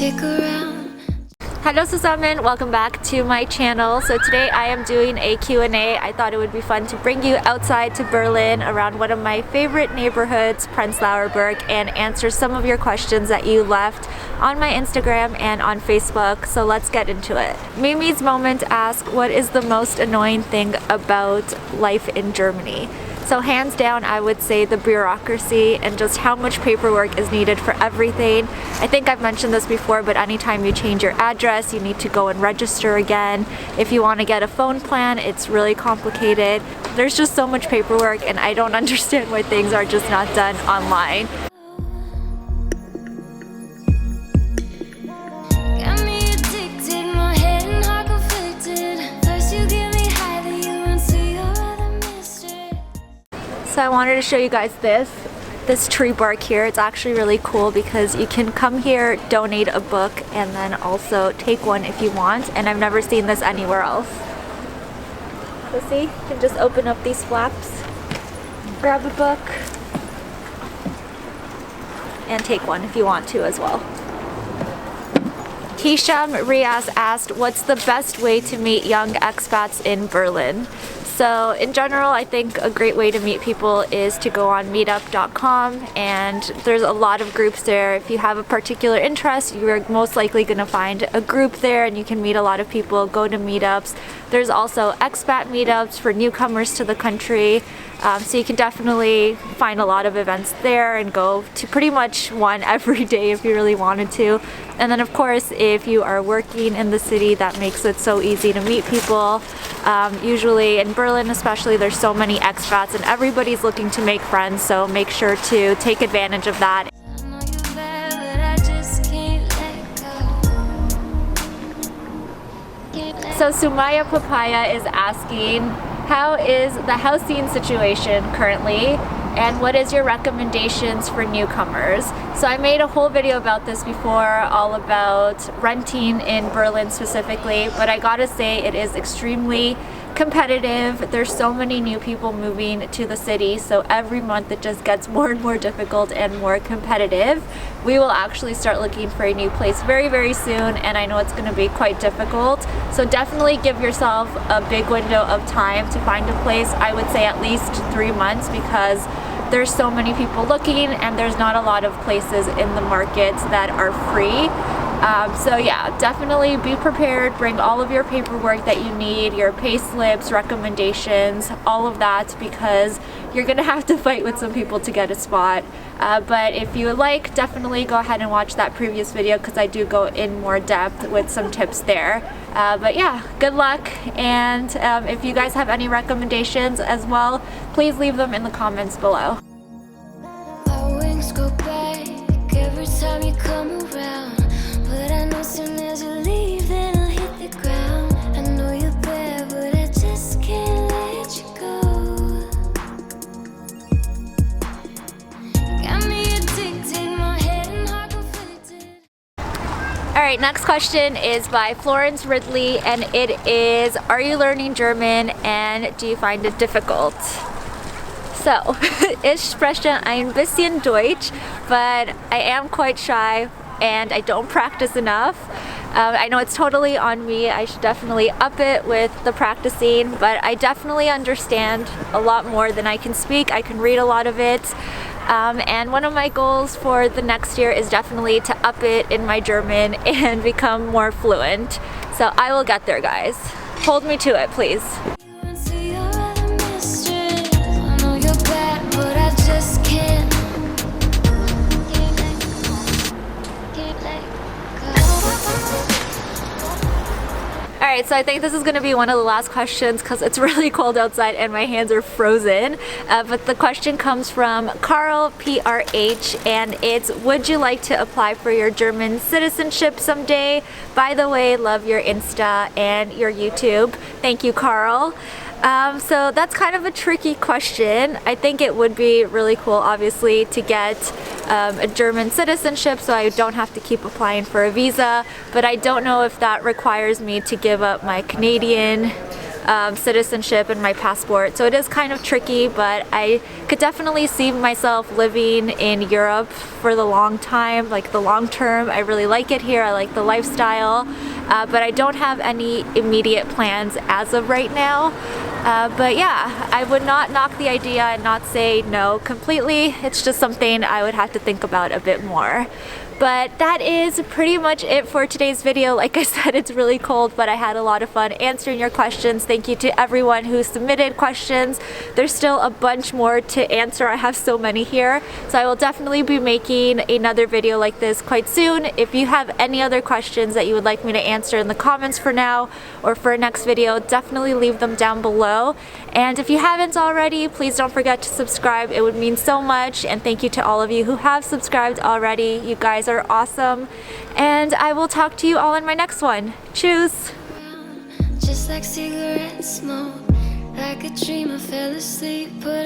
stick around. Hello zusammen, welcome back to my channel. So today I am doing a Q&A. I thought it would be fun to bring you outside to Berlin around one of my favorite neighborhoods, Prenzlauer Berg, and answer some of your questions that you left on my Instagram and on Facebook. So let's get into it. Mimi's Moment asks, what is the most annoying thing about life in Germany? So hands down, I would say the bureaucracy and just how much paperwork is needed for everything. I think I've mentioned this before, but anytime you change your address, you need to go and register again. If you want to get a phone plan, it's really complicated. There's just so much paperwork, and I don't understand why things are just not done online. So I wanted to show you guys this tree bark here. It's actually really cool because you can come here, donate a book, and then also take one if you want. And I've never seen this anywhere else. So see, you can just open up these flaps, grab a book, and take one if you want to as well. Hisham Riaz asked, what's the best way to meet young expats in Berlin? So in general, I think a great way to meet people is to go on meetup.com, and there's a lot of groups there. If you have a particular interest, you're most likely going to find a group there and you can meet a lot of people. Go to meetups. There's also expat meetups for newcomers to the country. So you can definitely find a lot of events there and go to pretty much one every day if you really wanted to. And then of course, if you are working in the city, that makes it so easy to meet people. Usually in Berlin especially, there's so many expats and everybody's looking to make friends, so make sure to take advantage of that. So Sumaya Papaya is asking, how is the housing situation currently, and what is your recommendations for newcomers? So I made a whole video about this before, all about renting in Berlin specifically, but I gotta say it is extremely competitive. There's so many new people moving to the city, so every month it just gets more and more difficult and more competitive. We will actually start looking for a new place very, very soon, and I know it's going to be quite difficult. So definitely give yourself a big window of time to find a place. I would say at least 3 months, because there's so many people looking and there's not a lot of places in the market that are free. So yeah, definitely be prepared, bring all of your paperwork that you need, your pay slips, recommendations, all of that, because you're gonna have to fight with some people to get a spot. But if you would like, definitely go ahead and watch that previous video, because I do go in more depth with some tips there. But yeah, good luck, and if you guys have any recommendations as well, please leave them in the comments below. Our wings go back every time you come around. But I know soon as you leave, then I'll hit the ground. I know you're there, but I just can't let you go. Got me addicted, my head and heart conflicted. Alright, next question is by Florence Ridley, and it is, are you learning German and do you find it difficult? So, ich spreche ein bisschen Deutsch, but I am quite shy and I don't practice enough. I know it's totally on me. I should definitely up it with the practicing, but I definitely understand a lot more than I can speak. I can read a lot of it. And one of my goals for the next year is definitely to up it in my German and become more fluent. So I will get there, guys. Hold me to it, please. Alright, so I think this is going to be one of the last questions because it's really cold outside and my hands are frozen. But the question comes from Carl PRH, and it's, would you like to apply for your German citizenship someday? By the way, love your Insta and your YouTube. Thank you, Carl. So that's kind of a tricky question. I think it would be really cool, obviously, to get a German citizenship so I don't have to keep applying for a visa, but I don't know if that requires me to give up my Canadian citizenship and my passport. So it is kind of tricky, but I could definitely see myself living in Europe for the long time, like the long term. I really like it here. I like the lifestyle, but I don't have any immediate plans as of right now. But yeah, I would not knock the idea and not say no completely. It's just something I would have to think about a bit more. But that is pretty much it for today's video. Like I said, it's really cold, but I had a lot of fun answering your questions. Thank you to everyone who submitted questions. There's still a bunch more to answer. I have so many here. So I will definitely be making another video like this quite soon. If you have any other questions that you would like me to answer in the comments for now or for a next video, definitely leave them down below. And if you haven't already, please don't forget to subscribe. It would mean so much. And thank you to all of you who have subscribed already. You guys are awesome. And I will talk to you all in my next one. Tschüss! Just like cigarette smoke, like a dream I fell asleep, but